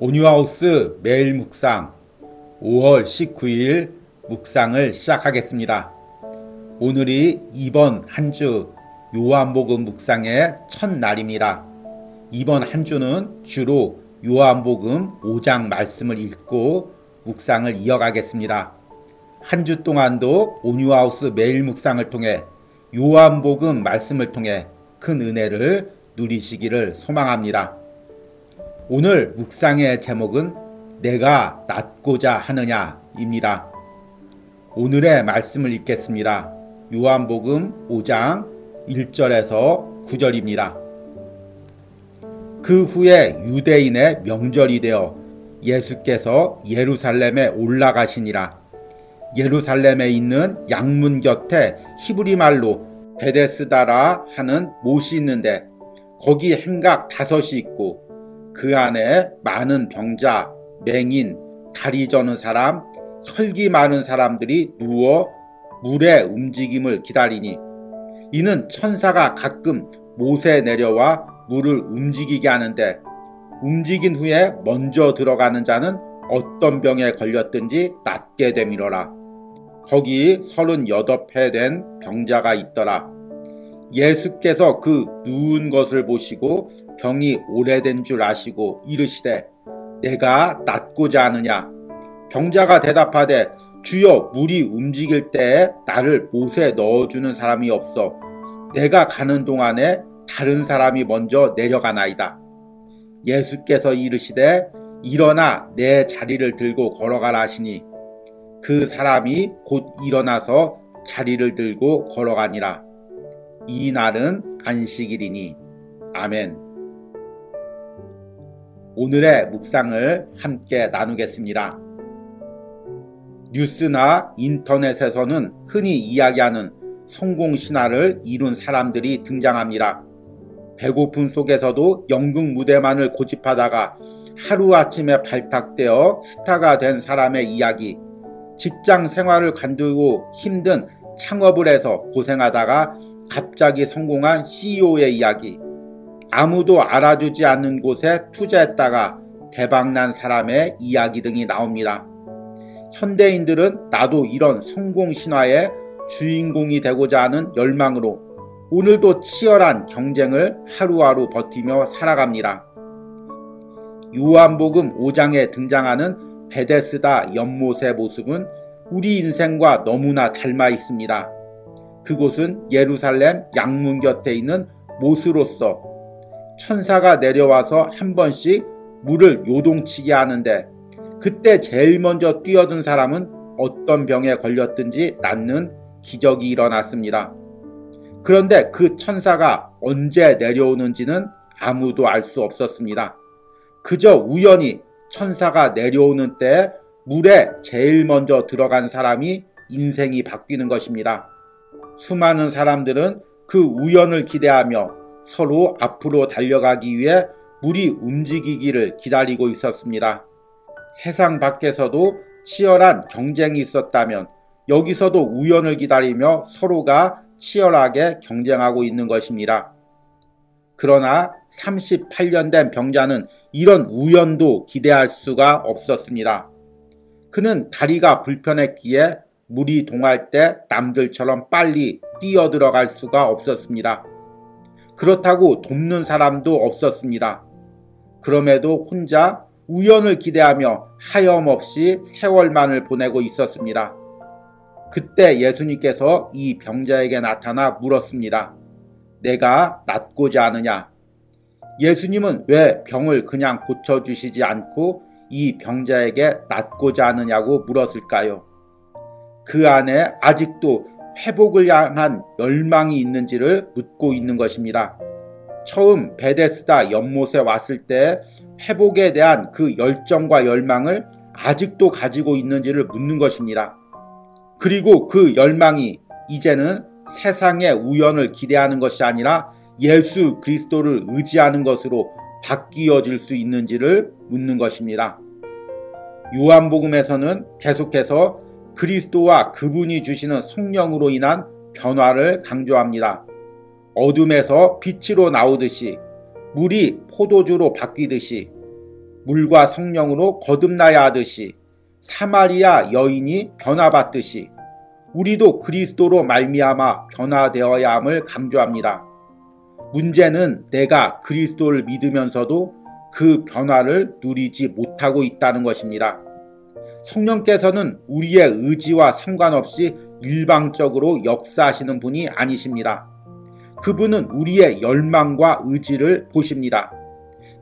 온유하우스 매일 묵상 5월 19일 묵상을 시작하겠습니다. 오늘이 이번 한 주 요한복음 묵상의 첫날입니다. 이번 한 주는 주로 요한복음 5장 말씀을 읽고 묵상을 이어가겠습니다. 한 주 동안도 온유하우스 매일 묵상을 통해 요한복음 말씀을 통해 큰 은혜를 누리시기를 소망합니다. 오늘 묵상의 제목은 내가 낫고자 하느냐입니다. 오늘의 말씀을 읽겠습니다. 요한복음 5장 1절에서 9절입니다. 그 후에 유대인의 명절이 되어 예수께서 예루살렘에 올라가시니라. 예루살렘에 있는 양문 곁에 히브리 말로 베데스다라 하는 못이 있는데 거기 행각 5이 있고 그 안에 많은 병자, 맹인, 다리 저는 사람, 혈기 많은 사람들이 누워 물의 움직임을 기다리니 이는 천사가 가끔 못에 내려와 물을 움직이게 하는데 움직인 후에 먼저 들어가는 자는 어떤 병에 걸렸든지 낫게 되미러라. 거기 38회 된 병자가 있더라. 예수께서 그 누운 것을 보시고 병이 오래된 줄 아시고 이르시되 내가 낫고자 하느냐. 병자가 대답하되 주여 물이 움직일 때에 나를 못에 넣어주는 사람이 없어 내가 가는 동안에 다른 사람이 먼저 내려가나이다. 예수께서 이르시되 일어나 내 자리를 들고 걸어가라 하시니 그 사람이 곧 일어나서 자리를 들고 걸어가니라. 이 날은 안식일이니. 아멘. 오늘의 묵상을 함께 나누겠습니다. 뉴스나 인터넷에서는 흔히 이야기하는 성공신화를 이룬 사람들이 등장합니다. 배고픔 속에서도 연극 무대만을 고집하다가 하루아침에 발탁되어 스타가 된 사람의 이야기, 직장 생활을 관두고 힘든 창업을 해서 고생하다가 갑자기 성공한 CEO의 이야기, 아무도 알아주지 않는 곳에 투자했다가 대박난 사람의 이야기 등이 나옵니다. 현대인들은 나도 이런 성공 신화의 주인공이 되고자 하는 열망으로 오늘도 치열한 경쟁을 하루하루 버티며 살아갑니다. 요한복음 5장에 등장하는 베데스다 연못의 모습은 우리 인생과 너무나 닮아 있습니다. 그곳은 예루살렘 양문 곁에 있는 못으로서 천사가 내려와서 한 번씩 물을 요동치게 하는데 그때 제일 먼저 뛰어든 사람은 어떤 병에 걸렸든지 낫는 기적이 일어났습니다. 그런데 그 천사가 언제 내려오는지는 아무도 알 수 없었습니다. 그저 우연히 천사가 내려오는 때 물에 제일 먼저 들어간 사람이 인생이 바뀌는 것입니다. 수많은 사람들은 그 우연을 기대하며 서로 앞으로 달려가기 위해 물이 움직이기를 기다리고 있었습니다. 세상 밖에서도 치열한 경쟁이 있었다면 여기서도 우연을 기다리며 서로가 치열하게 경쟁하고 있는 것입니다. 그러나 38년 된 병자는 이런 우연도 기대할 수가 없었습니다. 그는 다리가 불편했기에 물이 동할 때 남들처럼 빨리 뛰어들어갈 수가 없었습니다. 그렇다고 돕는 사람도 없었습니다. 그럼에도 혼자 우연을 기대하며 하염없이 세월만을 보내고 있었습니다. 그때 예수님께서 이 병자에게 나타나 물었습니다. 내가 낫고자 하느냐? 예수님은 왜 병을 그냥 고쳐주시지 않고 이 병자에게 낫고자 하느냐고 물었을까요? 그 안에 아직도 회복을 향한 열망이 있는지를 묻고 있는 것입니다. 처음 베데스다 연못에 왔을 때 회복에 대한 그 열정과 열망을 아직도 가지고 있는지를 묻는 것입니다. 그리고 그 열망이 이제는 세상의 우연을 기대하는 것이 아니라 예수 그리스도를 의지하는 것으로 바뀌어질 수 있는지를 묻는 것입니다. 요한복음에서는 계속해서 그리스도와 그분이 주시는 성령으로 인한 변화를 강조합니다. 어둠에서 빛으로 나오듯이, 물이 포도주로 바뀌듯이, 물과 성령으로 거듭나야 하듯이, 사마리아 여인이 변화받듯이 우리도 그리스도로 말미암아 변화되어야 함을 강조합니다. 문제는 내가 그리스도를 믿으면서도 그 변화를 누리지 못하고 있다는 것입니다. 성령께서는 우리의 의지와 상관없이 일방적으로 역사하시는 분이 아니십니다. 그분은 우리의 열망과 의지를 보십니다.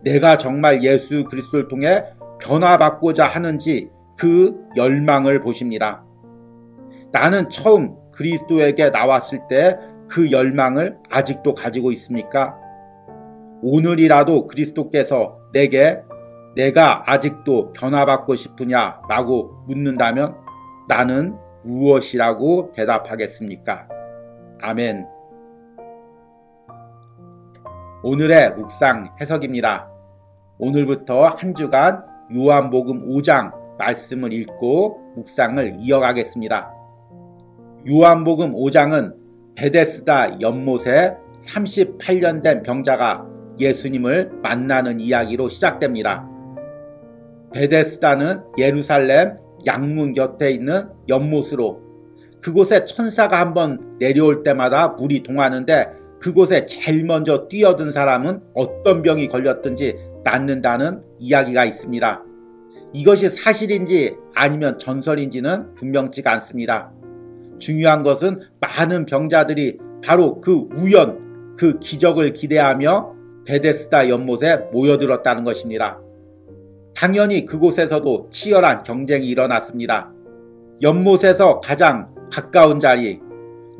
내가 정말 예수 그리스도를 통해 변화받고자 하는지 그 열망을 보십니다. 나는 처음 그리스도에게 나왔을 때 그 열망을 아직도 가지고 있습니까? 오늘이라도 그리스도께서 내게 내가 아직도 변화받고 싶으냐 라고 묻는다면 나는 무엇이라고 대답하겠습니까? 아멘. 오늘의 묵상 해석입니다. 오늘부터 한 주간 요한복음 5장 말씀을 읽고 묵상을 이어가겠습니다. 요한복음 5장은 베데스다 연못에 38년 된 병자가 예수님을 만나는 이야기로 시작됩니다. 베데스다는 예루살렘 양문 곁에 있는 연못으로, 그곳에 천사가 한번 내려올 때마다 물이 동하는데 그곳에 제일 먼저 뛰어든 사람은 어떤 병이 걸렸든지 낫는다는 이야기가 있습니다. 이것이 사실인지 아니면 전설인지는 분명치가 않습니다. 중요한 것은 많은 병자들이 바로 그 우연, 그 기적을 기대하며 베데스다 연못에 모여들었다는 것입니다. 당연히 그곳에서도 치열한 경쟁이 일어났습니다. 연못에서 가장 가까운 자리,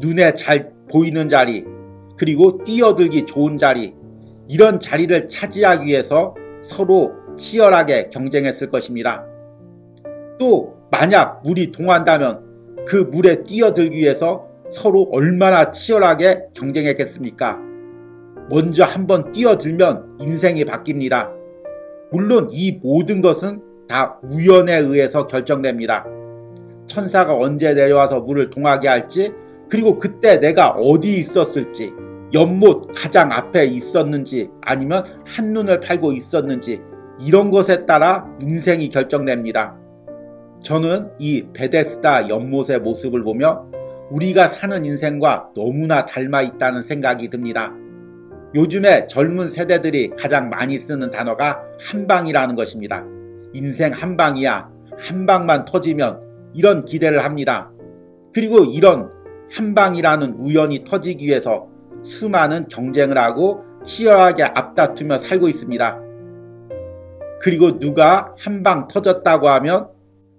눈에 잘 보이는 자리, 그리고 뛰어들기 좋은 자리, 이런 자리를 차지하기 위해서 서로 치열하게 경쟁했을 것입니다. 또 만약 물이 동한다면 그 물에 뛰어들기 위해서 서로 얼마나 치열하게 경쟁했겠습니까? 먼저 한번 뛰어들면 인생이 바뀝니다. 물론 이 모든 것은 다 우연에 의해서 결정됩니다. 천사가 언제 내려와서 물을 동하게 할지, 그리고 그때 내가 어디 있었을지, 연못 가장 앞에 있었는지 아니면 한눈을 팔고 있었는지, 이런 것에 따라 인생이 결정됩니다. 저는 이 베데스다 연못의 모습을 보며 우리가 사는 인생과 너무나 닮아 있다는 생각이 듭니다. 요즘에 젊은 세대들이 가장 많이 쓰는 단어가 한방이라는 것입니다. 인생 한방이야, 한방만 터지면, 이런 기대를 합니다. 그리고 이런 한방이라는 우연이 터지기 위해서 수많은 경쟁을 하고 치열하게 앞다투며 살고 있습니다. 그리고 누가 한방 터졌다고 하면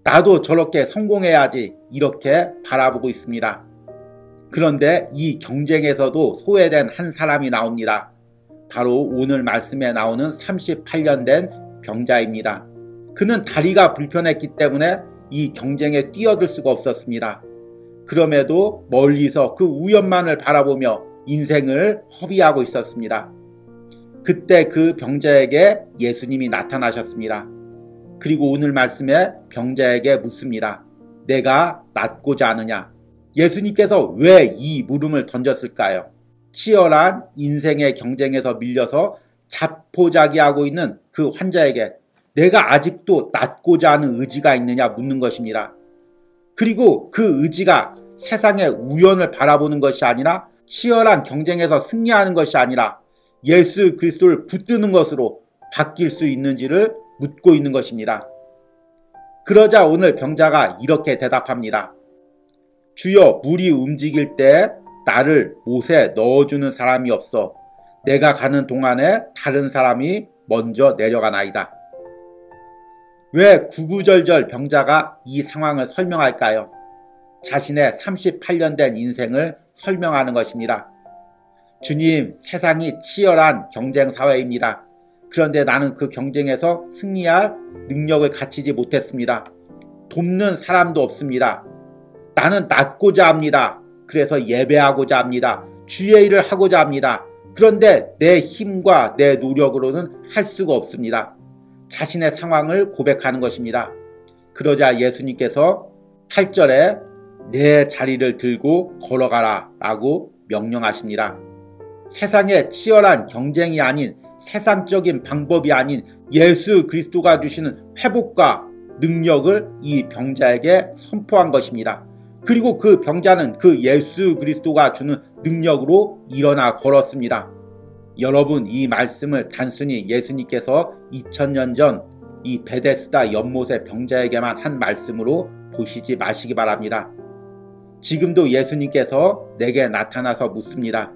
나도 저렇게 성공해야지, 이렇게 바라보고 있습니다. 그런데 이 경쟁에서도 소외된 한 사람이 나옵니다. 바로 오늘 말씀에 나오는 38년 된 병자입니다. 그는 다리가 불편했기 때문에 이 경쟁에 뛰어들 수가 없었습니다. 그럼에도 멀리서 그 우연만을 바라보며 인생을 허비하고 있었습니다. 그때 그 병자에게 예수님이 나타나셨습니다. 그리고 오늘 말씀에 병자에게 묻습니다. 내가 낫고자 하느냐? 예수님께서 왜 이 물음을 던졌을까요? 치열한 인생의 경쟁에서 밀려서 자포자기하고 있는 그 환자에게 내가 아직도 낫고자 하는 의지가 있느냐 묻는 것입니다. 그리고 그 의지가 세상의 우연을 바라보는 것이 아니라, 치열한 경쟁에서 승리하는 것이 아니라 예수 그리스도를 붙드는 것으로 바뀔 수 있는지를 묻고 있는 것입니다. 그러자 오늘 병자가 이렇게 대답합니다. 주여, 물이 움직일 때 나를 못에 넣어주는 사람이 없어 내가 가는 동안에 다른 사람이 먼저 내려가나이다. 왜 구구절절 병자가 이 상황을 설명할까요? 자신의 38년 된 인생을 설명하는 것입니다. 주님, 세상이 치열한 경쟁 사회입니다. 그런데 나는 그 경쟁에서 승리할 능력을 갖추지 못했습니다. 돕는 사람도 없습니다. 나는 낫고자 합니다. 그래서 예배하고자 합니다. 주의 일을 하고자 합니다. 그런데 내 힘과 내 노력으로는 할 수가 없습니다. 자신의 상황을 고백하는 것입니다. 그러자 예수님께서 8절에 내 자리를 들고 걸어가라 라고 명령하십니다. 세상의 치열한 경쟁이 아닌, 세상적인 방법이 아닌 예수 그리스도가 주시는 회복과 능력을 이 병자에게 선포한 것입니다. 그리고 그 병자는 그 예수 그리스도가 주는 능력으로 일어나 걸었습니다. 여러분, 이 말씀을 단순히 예수님께서 2000년 전 이 베데스다 연못의 병자에게만 한 말씀으로 보시지 마시기 바랍니다. 지금도 예수님께서 내게 나타나서 묻습니다.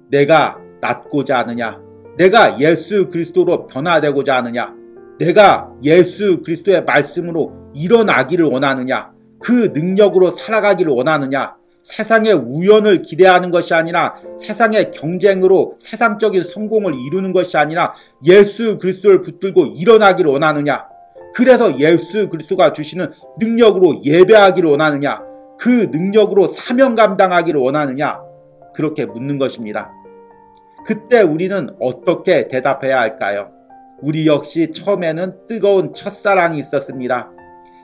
내가 낫고자 하느냐? 내가 예수 그리스도로 변화되고자 하느냐? 내가 예수 그리스도의 말씀으로 일어나기를 원하느냐? 그 능력으로 살아가기를 원하느냐? 세상의 우연을 기대하는 것이 아니라, 세상의 경쟁으로 세상적인 성공을 이루는 것이 아니라 예수 그리스도를 붙들고 일어나기를 원하느냐? 그래서 예수 그리스도가 주시는 능력으로 예배하기를 원하느냐? 그 능력으로 사명 감당하기를 원하느냐? 그렇게 묻는 것입니다. 그때 우리는 어떻게 대답해야 할까요? 우리 역시 처음에는 뜨거운 첫사랑이 있었습니다.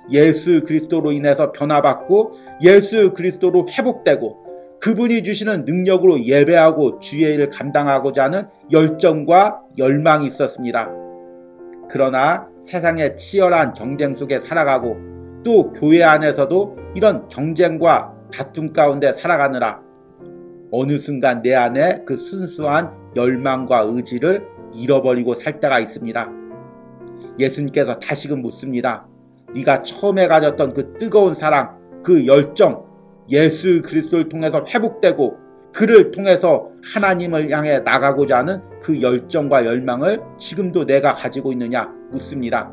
예수 그리스도로 인해서 변화받고 예수 그리스도로 회복되고 그분이 주시는 능력으로 예배하고 주의 일을 감당하고자 하는 열정과 열망이 있었습니다. 그러나 세상의 치열한 경쟁 속에 살아가고 또 교회 안에서도 이런 경쟁과 다툼 가운데 살아가느라 어느 순간 내 안에 그 순수한 열망과 의지를 잃어버리고 살 때가 있습니다. 예수님께서 다시금 묻습니다. 네가 처음에 가졌던 그 뜨거운 사랑, 그 열정, 예수 그리스도를 통해서 회복되고 그를 통해서 하나님을 향해 나가고자 하는 그 열정과 열망을 지금도 내가 가지고 있느냐 묻습니다.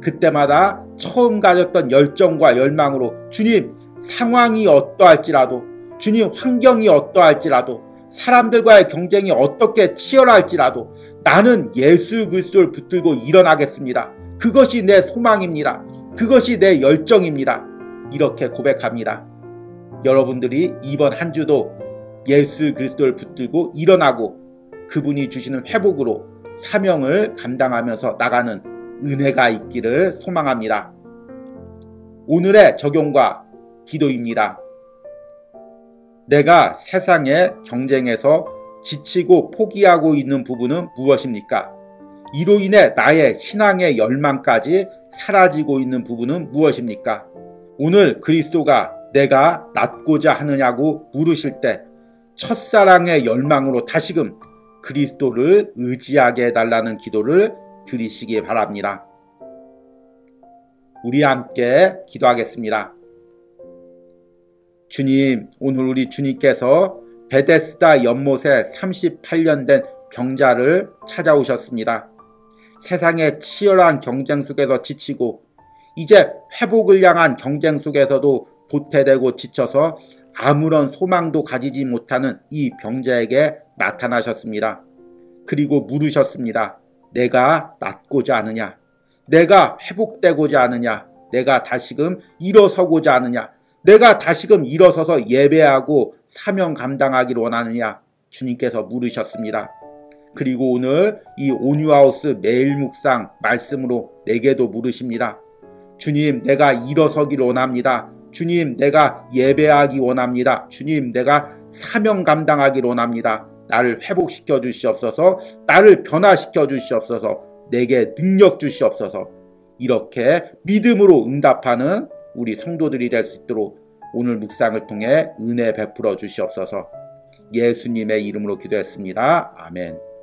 그때마다 처음 가졌던 열정과 열망으로 주님, 상황이 어떠할지라도, 주님, 환경이 어떠할지라도, 사람들과의 경쟁이 어떻게 치열할지라도 나는 예수 그리스도를 붙들고 일어나겠습니다. 그것이 내 소망입니다. 그것이 내 열정입니다. 이렇게 고백합니다. 여러분들이 이번 한 주도 예수 그리스도를 붙들고 일어나고 그분이 주시는 회복으로 사명을 감당하면서 나가는 은혜가 있기를 소망합니다. 오늘의 적용과 기도입니다. 내가 세상의 경쟁에서 지치고 포기하고 있는 부분은 무엇입니까? 이로 인해 나의 신앙의 열망까지 사라지고 있는 부분은 무엇입니까? 오늘 그리스도가 내가 낫고자 하느냐고 물으실 때 첫사랑의 열망으로 다시금 그리스도를 의지하게 해달라는 기도를 드리시기 바랍니다. 우리 함께 기도하겠습니다. 주님, 오늘 우리 주님께서 베데스다 연못에 38년 된 병자를 찾아오셨습니다. 세상의 치열한 경쟁 속에서 지치고 이제 회복을 향한 경쟁 속에서도 도태되고 지쳐서 아무런 소망도 가지지 못하는 이 병자에게 나타나셨습니다. 그리고 물으셨습니다. 내가 낫고자 하느냐? 내가 회복되고자 하느냐? 내가 다시금 일어서고자 하느냐? 내가 다시금 일어서서 예배하고 사명 감당하기를 원하느냐? 주님께서 물으셨습니다. 그리고 오늘 이 온유하우스 매일 묵상 말씀으로 내게도 물으십니다. 주님, 내가 일어서기를 원합니다. 주님, 내가 예배하기 원합니다. 주님, 내가 사명 감당하기를 원합니다. 나를 회복시켜 주시옵소서. 나를 변화시켜 주시옵소서. 내게 능력 주시옵소서. 이렇게 믿음으로 응답하는 우리 성도들이 될 수 있도록 오늘 묵상을 통해 은혜 베풀어 주시옵소서. 예수님의 이름으로 기도했습니다. 아멘.